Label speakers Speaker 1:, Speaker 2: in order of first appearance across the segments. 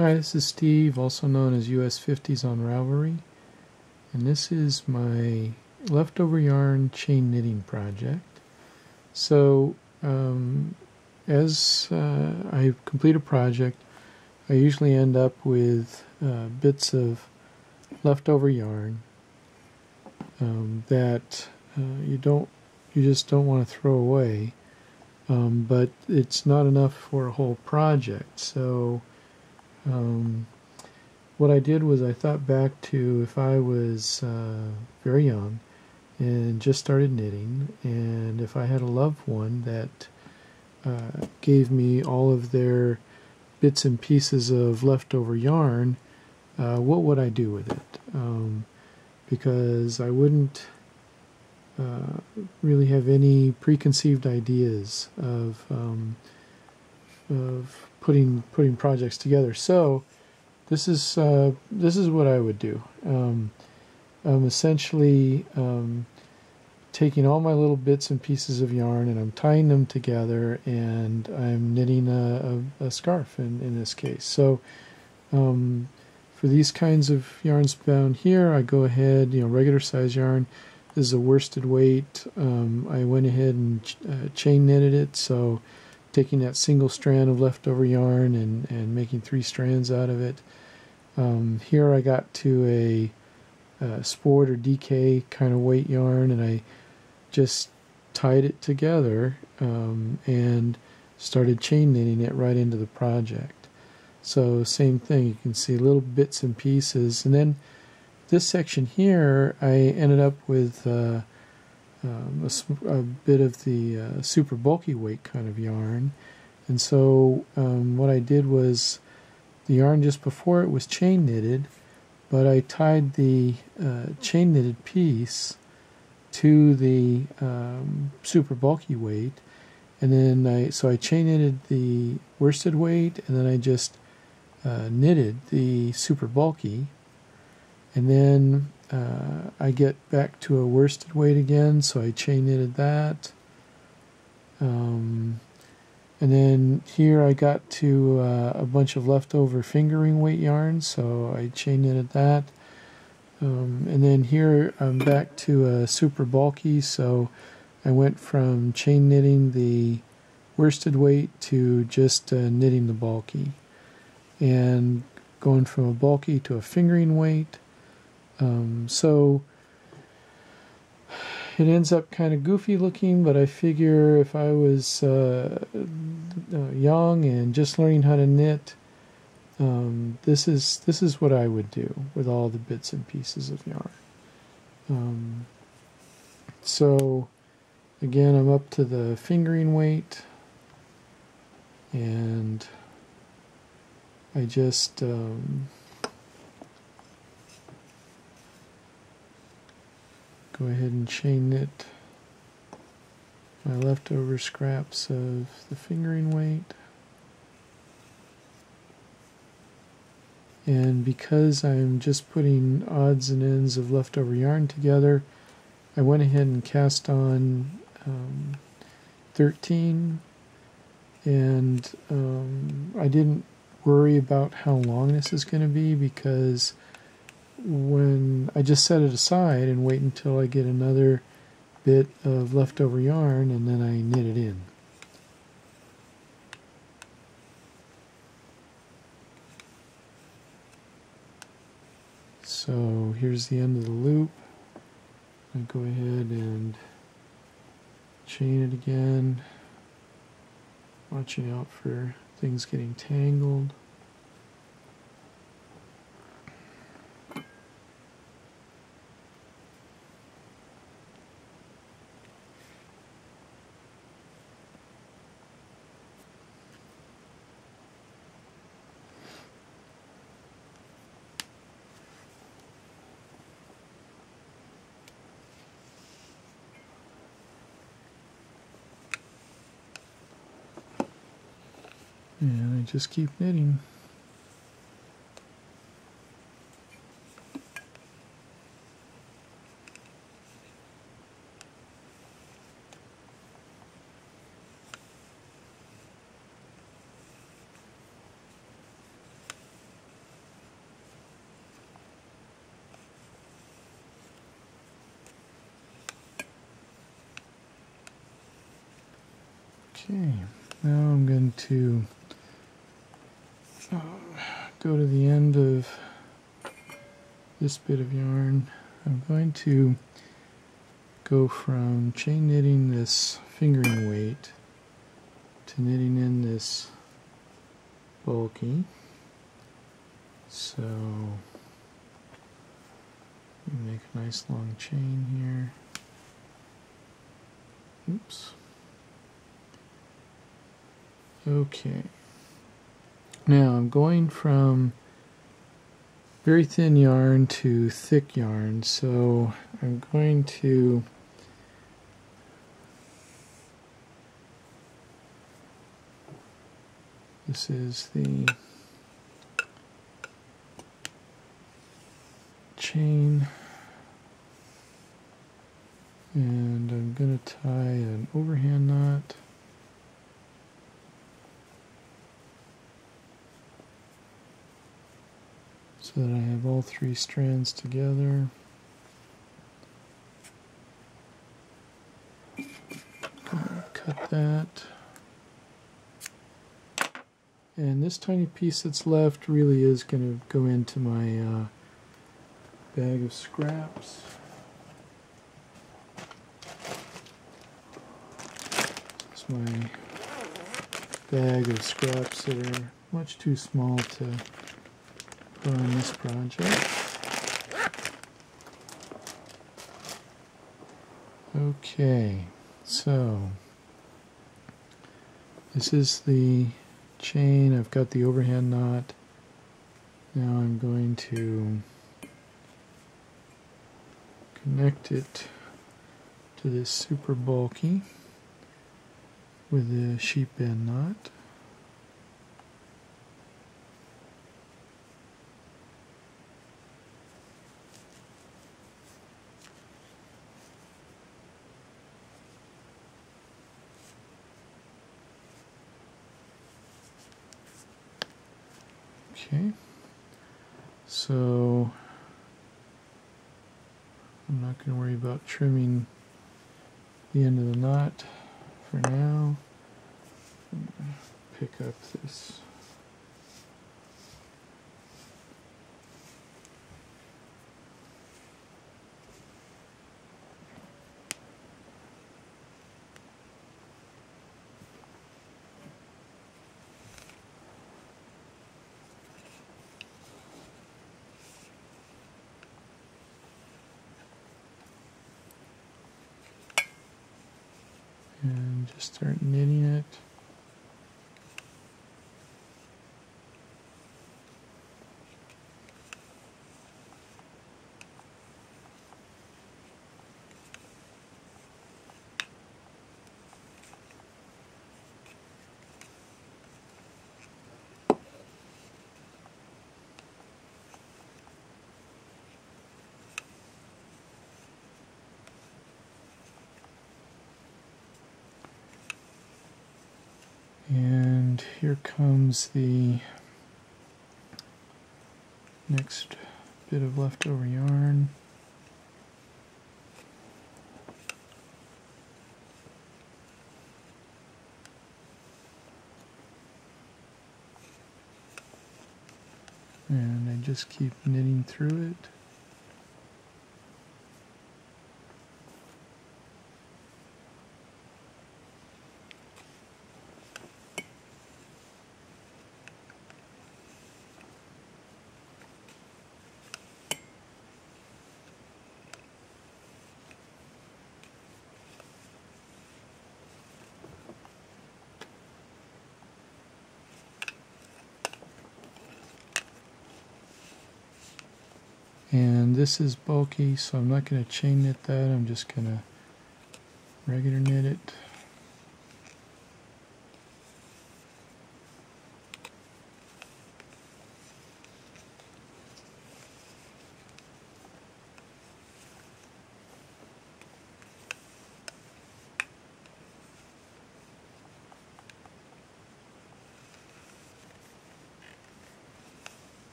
Speaker 1: Hi, this is Steve, also known as US 50s on Ravelry, and this is my leftover yarn chain knitting project. So, as I complete a project, I usually end up with bits of leftover yarn that you just don't want to throw away, but it's not enough for a whole project. So what I did was I thought back to if I was very young and just started knitting, and if I had a loved one that gave me all of their bits and pieces of leftover yarn, what would I do with it? Because I wouldn't really have any preconceived ideas of putting projects together. So this is what I would do. I'm essentially taking all my little bits and pieces of yarn and I'm tying them together, and I'm knitting a scarf in this case. So for these kinds of yarns down here, I go ahead, regular size yarn. This is a worsted weight. I went ahead and chain knitted it, so taking that single strand of leftover yarn and making 3 strands out of it. Here I got to a sport or DK kind of weight yarn, and I just tied it together and started chain knitting it right into the project. So same thing, you can see little bits and pieces. And then this section here, I ended up with a bit of the super bulky weight kind of yarn. And so what I did was, the yarn just before it was chain knitted, but I tied the chain knitted piece to the super bulky weight, and then I chain knitted the worsted weight, and then I just knitted the super bulky, and then I get back to a worsted weight again, so I chain knitted that. And then here I got to a bunch of leftover fingering weight yarn, so I chain knitted that. And then here I'm back to a super bulky, so I went from chain knitting the worsted weight to just knitting the bulky, and going from a bulky to a fingering weight. So it ends up kind of goofy looking, but I figure if I was young and just learning how to knit, this is what I would do with all the bits and pieces of yarn. So again, I'm up to the fingering weight, and I just go ahead and chain knit my leftover scraps of the fingering weight. And because I'm just putting odds and ends of leftover yarn together, I went ahead and cast on 13, and I didn't worry about how long this is going to be, because when I just set it aside and wait until I get another bit of leftover yarn, and then I knit it in. So here's the end of the loop. I go ahead and chain it again, watching out for things getting tangled. And I just keep knitting. Okay, now I'm going to go to the end of this bit of yarn. I'm going to go from chain knitting this fingering weight to knitting in this bulky. So make a nice long chain here. Oops. Okay. Now I'm going from very thin yarn to thick yarn, so I'm going to this is the chain, and I'm going to tie an overhand knot. So that I have all three strands together. Cut that. And this tiny piece that's left really is going to go into my bag of scraps. This is my bag of scraps that are much too small to put on this project. Okay, so this is the chain. I've got the overhand knot. Now I'm going to connect it to this super bulky with the sheep bend knot. Okay, so I'm not going to worry about trimming the end of the knot for now. I'm going to pick up this and just start knitting it. And here comes the next bit of leftover yarn. And I just keep knitting through it. And this is bulky, so I'm not going to chain knit that, I'm just going to regular knit it.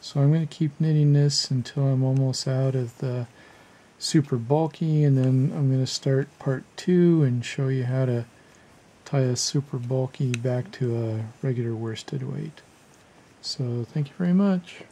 Speaker 1: So I'm going to keep knitting this until I'm almost out of the super bulky, and then I'm going to start part 2 and show you how to tie a super bulky back to a regular worsted weight. So thank you very much.